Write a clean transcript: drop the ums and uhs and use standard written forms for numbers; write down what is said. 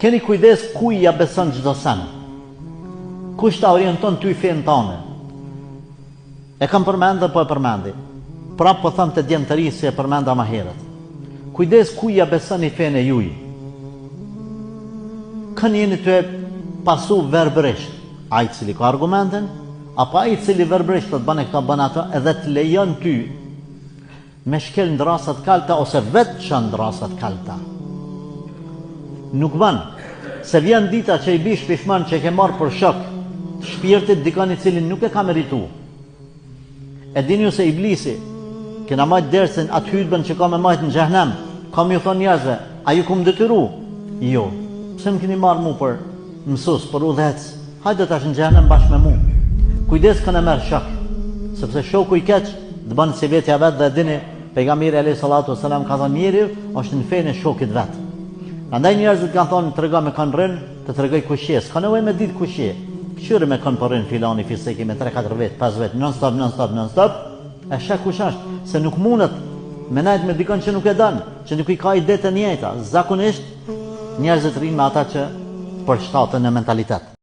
Keni kujdes ku ja beson çdo sen. Kush ta orienton ty fen tonë. E kam përmendë po e përmendi. Prap po them të djemtëri se e përmenda më herët. Kujdes ku ja besoni fen e juaj. Kënë jeni të pasu verbërisht, ai i cili ka argumentin, apo ai i cili verbërisht të të bane këta bane ato, edhe të lejon ty me shkel ndrasat kalta ose vetë që ndrasat kalta. Nuk ban, se vjen dita që i bish pishman që e ke marrë për shok të shpirtit dikon i cili nuk e ka meritu. E dini ju se iblisi, kena majtë dersin atë hydbën që ka me majtë në xhehenem, kam ju thonë njerëzve, a ju kum detyru? Jo. Pse më keni marrë mu për mësus, për udhec, hajde tash në xhehenem bashkë me mu. Kujdes kënë e merë shok, sepse shoku i keq, të banë si vetja vetë dhe dini, pejgamberi alayhi salatu wasalam ka thonë njeriu është në fenë e shokit vetë. Andaj njerëzit kanë thonë të rega me kanë rënë, të tregoj kushje, s'ka nevojë me ditë kushje. Qyre me kanë përrin filani fiseki me 3-4 vetë, 5 vetë, non stop, e shek kush është, se nuk mundet me najt me dikon që nuk e dan, që nuk i ka ide të njëjta. Zakonisht njerëzit rrinë me ata që përshtatën në mentalitet.